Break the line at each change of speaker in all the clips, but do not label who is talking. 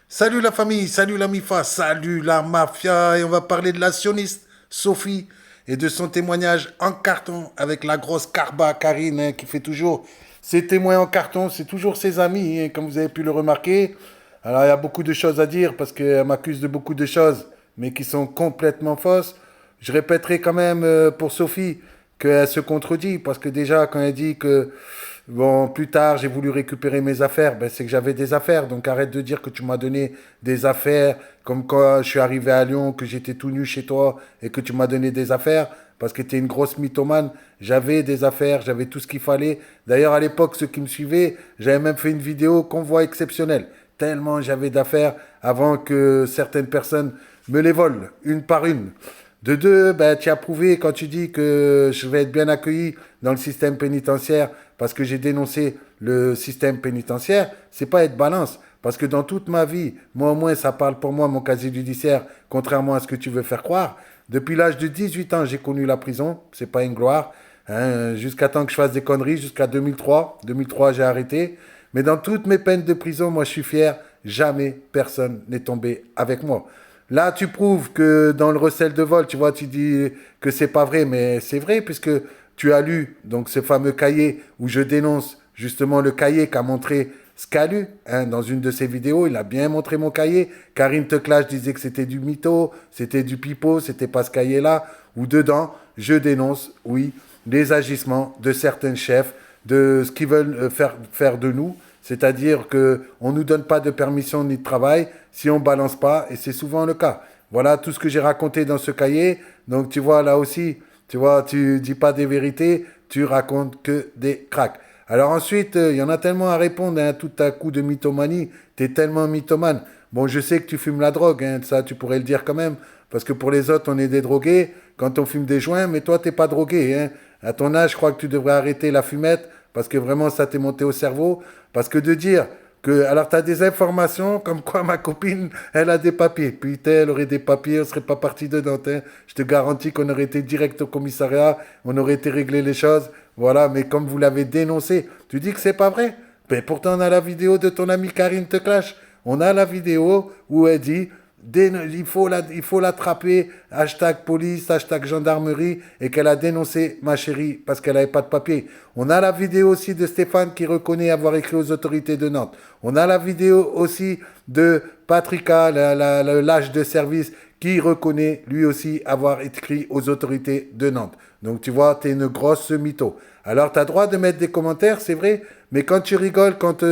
Salut la famille, salut la MIFA, salut la mafia et on va parler de la sioniste Sophie et de son témoignage en carton avec la grosse Carba Karine qui fait toujours ses témoins en carton, c'est toujours ses amis, comme vous avez pu le remarquer. Alors il y a beaucoup de choses à dire parce qu'elle m'accuse de beaucoup de choses mais qui sont complètement fausses. Je répéterai quand même pour Sophie qu'elle se contredit parce que déjà quand elle dit que bon, plus tard, j'ai voulu récupérer mes affaires. Ben, c'est que j'avais des affaires. Donc arrête de dire que tu m'as donné des affaires, comme quand je suis arrivé à Lyon, que j'étais tout nu chez toi et que tu m'as donné des affaires, parce que tu es une grosse mythomane. J'avais des affaires, j'avais tout ce qu'il fallait. D'ailleurs, à l'époque, ceux qui me suivaient, j'avais même fait une vidéo convoi exceptionnel. Tellement j'avais d'affaires avant que certaines personnes me les volent, une par une. De deux, ben, tu as prouvé quand tu dis que je vais être bien accueilli dans le système pénitentiaire parce que j'ai dénoncé le système pénitentiaire, c'est pas être balance. Parce que dans toute ma vie, moi au moins ça parle pour moi mon casier judiciaire, contrairement à ce que tu veux faire croire. Depuis l'âge de 18 ans, j'ai connu la prison, c'est pas une gloire. Hein, jusqu'à temps que je fasse des conneries, jusqu'à 2003. 2003, j'ai arrêté. Mais dans toutes mes peines de prison, moi je suis fier, jamais personne n'est tombé avec moi. Là, tu prouves que dans le recel de vol, tu vois, tu dis que c'est pas vrai, mais c'est vrai puisque tu as lu donc ce fameux cahier où je dénonce justement le cahier qu'a montré Scalu hein, dans une de ses vidéos. Il a bien montré mon cahier. Karine Teclage disait que c'était du mytho, c'était du pipeau, c'était pas ce cahier-là. Où dedans, je dénonce, oui, les agissements de certains chefs, de ce qu'ils veulent faire de nous. C'est-à-dire qu'on ne nous donne pas de permission ni de travail si on ne balance pas, et c'est souvent le cas. Voilà tout ce que j'ai raconté dans ce cahier. Donc tu vois, là aussi, tu vois, tu dis pas des vérités, tu racontes que des cracks. Alors ensuite, il y en a tellement à répondre, hein, tout à coup de mythomanie. Tu es tellement mythomane. Bon, je sais que tu fumes la drogue, hein, ça tu pourrais le dire quand même, parce que pour les autres, on est des drogués quand on fume des joints, mais toi, t'es pas drogué. Hein. À ton âge, je crois que tu devrais arrêter la fumette, parce que vraiment, ça t'est monté au cerveau. Parce que de dire que, alors, tu as des informations comme quoi ma copine, elle a des papiers. Putain, elle aurait des papiers, elle serait pas partie de Nantes. Hein. Je te garantis qu'on aurait été direct au commissariat, on aurait été régler les choses. Voilà, mais comme vous l'avez dénoncé, tu dis que c'est pas vrai. Mais pourtant, on a la vidéo de ton amie Karine Te Clash. On a la vidéo où elle dit il faut l'attraper, hashtag police, hashtag gendarmerie, et qu'elle a dénoncé ma chérie parce qu'elle n'avait pas de papier. On a la vidéo aussi de Stéphane qui reconnaît avoir écrit aux autorités de Nantes. On a la vidéo aussi de Patrika, l'âge de service, qui reconnaît lui aussi avoir écrit aux autorités de Nantes. Donc tu vois, tu es une grosse mytho. Alors tu as droit de mettre des commentaires, c'est vrai, mais quand tu rigoles, quand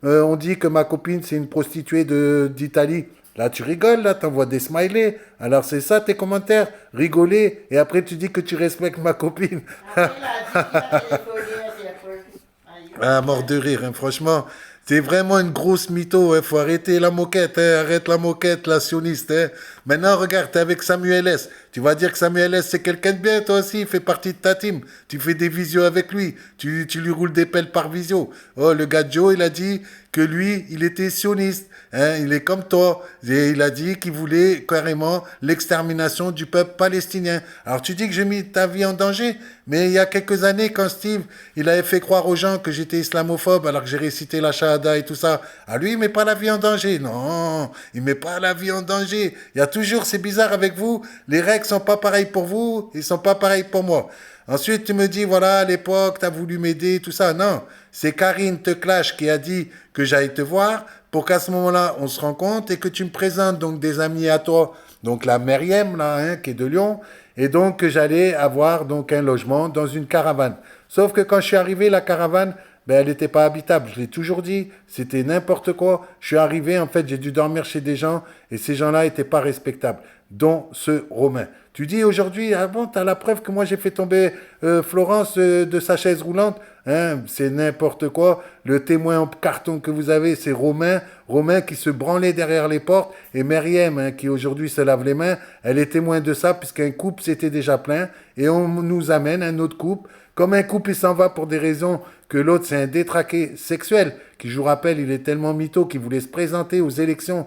on dit que ma copine c'est une prostituée d'Italie, là, tu rigoles, là, t'envoies des smileys. Alors, c'est ça tes commentaires, rigoler, et après tu dis que tu respectes ma copine.
Après, il a dit qu'il allait voler un airport.
Ah, mort de rire, hein, franchement. T'es vraiment une grosse mytho, hein. Faut arrêter la moquette, hein. Arrête la moquette, la sioniste, hein. Maintenant, regarde, t'es avec Samuel S. Tu vas dire que Samuel S, c'est quelqu'un de bien, toi aussi, il fait partie de ta team. Tu fais des visios avec lui. Tu lui roules des pelles par visio. Oh, le gars Joe, il a dit que lui, il était sioniste. Hein, il est comme toi. Et il a dit qu'il voulait carrément l'extermination du peuple palestinien. Alors tu dis que j'ai mis ta vie en danger, mais il y a quelques années, quand Steve, il avait fait croire aux gens que j'étais islamophobe alors que j'ai récité la shahada et tout ça, à lui, il met pas la vie en danger. Non, il met pas la vie en danger. Il y a toujours, c'est bizarre avec vous, les règles sont pas pareilles pour vous, ils sont pas pareilles pour moi. Ensuite, tu me dis, voilà, à l'époque, tu as voulu m'aider, tout ça. Non, c'est Karine Te Clash qui a dit que j'aille te voir pour qu'à ce moment-là, on se rencontre et que tu me présentes donc des amis à toi, donc la Meriem, là, hein, qui est de Lyon, et donc que j'allais avoir donc un logement dans une caravane. Sauf que quand je suis arrivé, la caravane, ben, elle n'était pas habitable. Je l'ai toujours dit, c'était n'importe quoi. Je suis arrivé, en fait, j'ai dû dormir chez des gens et ces gens-là n'étaient pas respectables, dont ce Romain. Tu dis aujourd'hui, ah bon, t'as la preuve que moi j'ai fait tomber Florence de sa chaise roulante. Hein, c'est n'importe quoi. Le témoin en carton que vous avez, c'est Romain. Romain qui se branlait derrière les portes. Et Meriem, hein, qui aujourd'hui se lave les mains, elle est témoin de ça puisqu'un couple s'était déjà plein. Et on nous amène un autre couple. Comme un couple, il s'en va pour des raisons que l'autre, c'est un détraqué sexuel, qui, je vous rappelle, il est tellement mytho qu'il voulait se présenter aux élections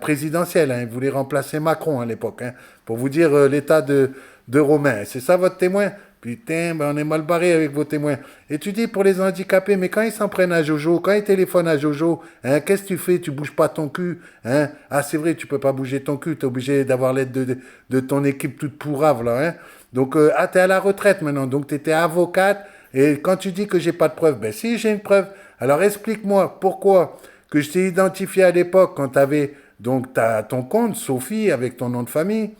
présidentielles. Hein, il voulait remplacer Macron à l'époque, hein, pour vous dire l'état de Romain. C'est ça votre témoin? Putain, ben on est mal barré avec vos témoins. Et tu dis pour les handicapés, mais quand ils s'en prennent à Jojo, quand ils téléphonent à Jojo, hein, qu'est-ce que tu fais? Tu bouges pas ton cul, hein? Ah, c'est vrai, tu peux pas bouger ton cul, tu es obligé d'avoir l'aide de ton équipe toute pourrave, là, hein? Donc, ah, t'es à la retraite maintenant, donc tu étais avocate, et quand tu dis que j'ai pas de preuve, ben si, j'ai une preuve. Alors explique-moi pourquoi que je t'ai identifié à l'époque quand tu avais donc ton compte, Sophie, avec ton nom de famille,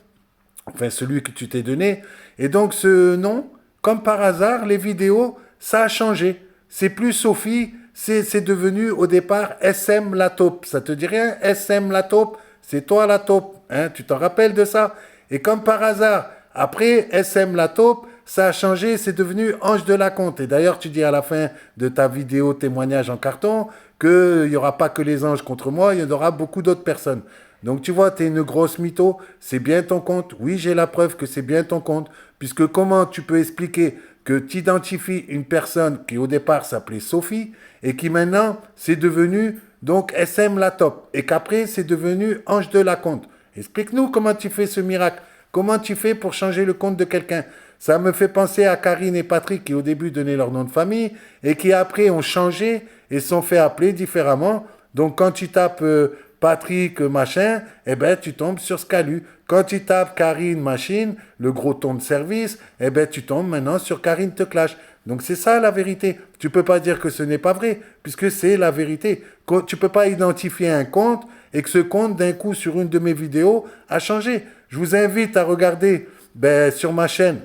enfin celui que tu t'es donné. Et donc ce nom, comme par hasard, les vidéos, ça a changé. C'est plus Sophie, c'est devenu au départ SM La Taupe. Ça te dit rien? SM La Taupe, c'est toi la taupe. Hein? Tu t'en rappelles de ça? Et comme par hasard, après SM La Taupe, ça a changé, c'est devenu Ange de la Comte. Et d'ailleurs, tu dis à la fin de ta vidéo témoignage en carton qu'il n'y aura pas que les anges contre moi, il y en aura beaucoup d'autres personnes. Donc tu vois, tu es une grosse mytho, c'est bien ton compte. Oui, j'ai la preuve que c'est bien ton compte, puisque comment tu peux expliquer que tu identifies une personne qui au départ s'appelait Sophie et qui maintenant c'est devenu donc SM La Top et qu'après c'est devenu Ange de la Comte. Explique-nous comment tu fais ce miracle. Comment tu fais pour changer le compte de quelqu'un? Ça me fait penser à Karine et Patrick qui au début donnaient leur nom de famille et qui après ont changé et sont fait appeler différemment. Donc quand tu tapes Patrick machin, eh ben tu tombes sur Scalu. Quand tu tapes Karine machine, le gros ton de service, eh ben tu tombes maintenant sur Karine te clash. Donc c'est ça la vérité. Tu peux pas dire que ce n'est pas vrai, puisque c'est la vérité. Tu peux pas identifier un compte et que ce compte d'un coup sur une de mes vidéos a changé. Je vous invite à regarder sur ma chaîne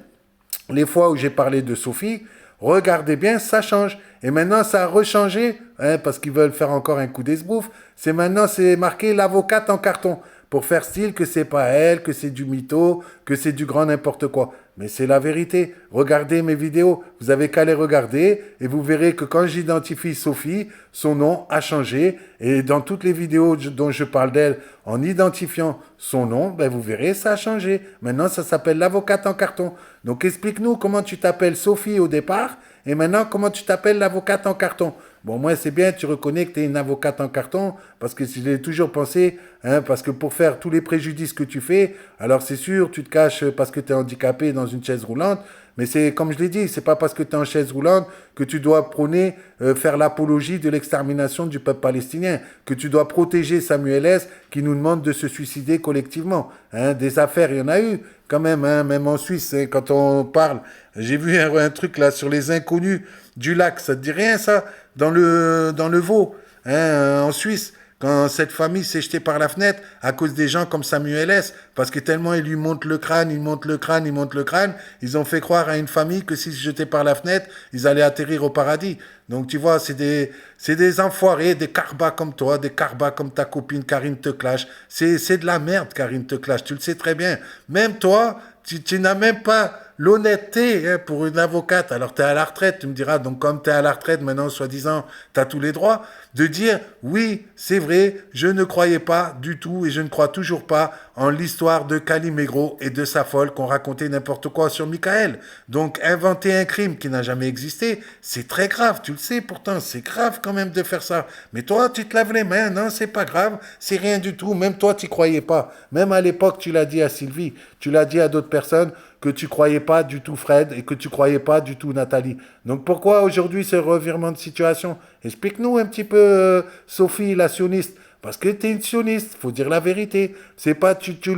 les fois où j'ai parlé de Sophie. Regardez bien, ça change. Et maintenant, ça a rechangé, hein, parce qu'ils veulent faire encore un coup d'esbrouf. C'est maintenant, c'est marqué l'avocate en carton. Pour faire style que c'est pas elle, que c'est du mytho, que c'est du grand n'importe quoi. Mais c'est la vérité. Regardez mes vidéos. Vous avez qu'à les regarder et vous verrez que quand j'identifie Sophie, son nom a changé. Et dans toutes les vidéos dont je parle d'elle, en identifiant son nom, ben vous verrez, ça a changé. Maintenant, ça s'appelle l'avocate en carton. Donc explique-nous comment tu t'appelles Sophie au départ et maintenant comment tu t'appelles l'avocate en carton. Bon, moi, c'est bien, tu reconnais que tu es une avocate en carton, parce que j'ai toujours pensé, hein, parce que pour faire tous les préjudices que tu fais, alors c'est sûr, tu te caches parce que tu es handicapé dans une chaise roulante, mais c'est comme je l'ai dit, c'est pas parce que tu es en chaise roulante que tu dois prôner, faire l'apologie de l'extermination du peuple palestinien, que tu dois protéger Samuel S. qui nous demande de se suicider collectivement. Hein, des affaires, il y en a eu quand même, hein, même en Suisse, hein, quand on parle. J'ai vu un truc là sur les inconnus du lac, ça te dit rien ça? Dans le Vaud, hein, en Suisse, quand cette famille s'est jetée par la fenêtre à cause des gens comme Samuel S. Parce que tellement ils lui montent le crâne, ils montent le crâne, ils montent le crâne, ils ont fait croire à une famille que s'ils se jetaient par la fenêtre, ils allaient atterrir au paradis. Donc tu vois, c'est des enfoirés, des carbas comme toi, des carbas comme ta copine Karine te clash. C'est de la merde, Karine te clash, tu le sais très bien. Même toi, tu n'as même pas l'honnêteté, hein, pour une avocate. Alors tu es à la retraite, tu me diras, donc comme tu es à la retraite maintenant, soi-disant, tu as tous les droits, de dire, oui, c'est vrai, je ne croyais pas du tout et je ne crois toujours pas en l'histoire de Calimégro et de sa folle qu'on racontait n'importe quoi sur Michael. Donc inventer un crime qui n'a jamais existé, c'est très grave, tu le sais pourtant, c'est grave quand même de faire ça. Mais toi, tu te laves les mains, non, c'est pas grave, c'est rien du tout, même toi, tu croyais pas. Même à l'époque, tu l'as dit à Sylvie, tu l'as dit à d'autres personnes, que tu croyais pas du tout Fred et que tu croyais pas du tout Nathalie. Donc pourquoi aujourd'hui ce revirement de situation? Explique-nous un petit peu, Sophie, la sioniste. Parce que tu es une sioniste, faut dire la vérité. C'est pas tu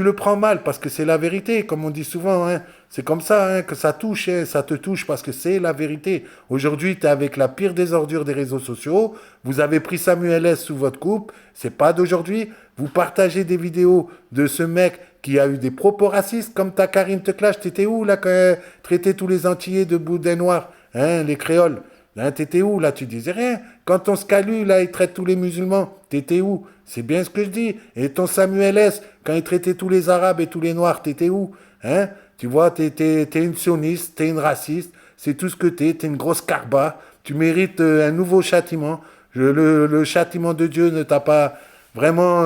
le prends mal parce que c'est la vérité, comme on dit souvent. Hein. C'est comme ça, hein, que ça touche, hein, ça te touche parce que c'est la vérité. Aujourd'hui, tu es avec la pire des ordures des réseaux sociaux. Vous avez pris Samuel S sous votre coupe. C'est pas d'aujourd'hui. Vous partagez des vidéos de ce mec qui a eu des propos racistes, comme ta Karine te clash. T'étais où, là, quand elle traitait tous les Antillais de boudins noirs, hein, les créoles? Hein, t'étais où, là? Tu disais rien. Quand ton Scalu, là, il traite tous les musulmans, t'étais où? C'est bien ce que je dis. Et ton Samuel S, quand il traitait tous les Arabes et tous les Noirs, t'étais où? Hein? Tu vois, t'es une sioniste, t'es une raciste, c'est tout ce que t'es une grosse carba. Tu mérites un nouveau châtiment. Le châtiment de Dieu ne t'a pas vraiment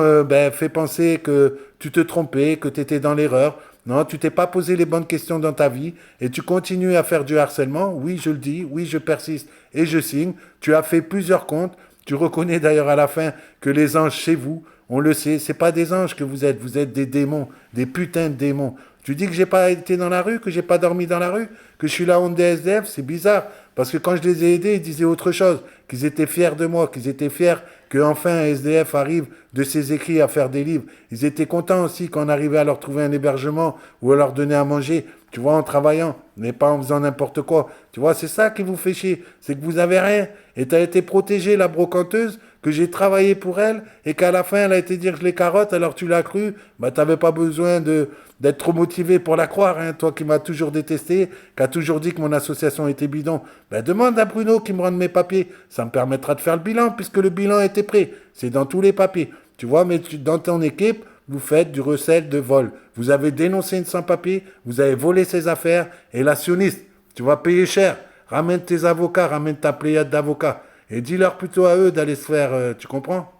fait penser que tu te trompais, que tu étais dans l'erreur. Non, tu t'es pas posé les bonnes questions dans ta vie et tu continues à faire du harcèlement. Oui, je le dis, oui, je persiste et je signe. Tu as fait plusieurs comptes. Tu reconnais d'ailleurs à la fin que les anges chez vous, on le sait, c'est pas des anges que vous êtes des démons, des putains de démons. Tu dis que j'ai pas été dans la rue, que j'ai pas dormi dans la rue, que je suis la honte des SDF, c'est bizarre. Parce que quand je les ai aidés, ils disaient autre chose, qu'ils étaient fiers de moi, qu'ils étaient fiers qu'enfin un SDF arrive de ses écrits à faire des livres. Ils étaient contents aussi qu'on arrivait à leur trouver un hébergement ou à leur donner à manger, tu vois, en travaillant, mais pas en faisant n'importe quoi. Tu vois, c'est ça qui vous fait chier, c'est que vous avez rien. Et tu as été protégée, la brocanteuse, que j'ai travaillé pour elle, et qu'à la fin, elle a été dire je les carotte, alors tu l'as cru, bah t'avais pas besoin d'être trop motivé pour la croire, hein, toi qui m'as toujours détesté, qui a toujours dit que mon association était bidon. Ben demande à Bruno qui me rende mes papiers, ça me permettra de faire le bilan, puisque le bilan était prêt, c'est dans tous les papiers. Tu vois, mais dans ton équipe, vous faites du recel de vol. Vous avez dénoncé une sans-papier, vous avez volé ses affaires, et l'actionniste, tu vas payer cher. Ramène tes avocats, ramène ta pléiade d'avocats. Et dis-leur plutôt à eux d'aller se faire, tu comprends?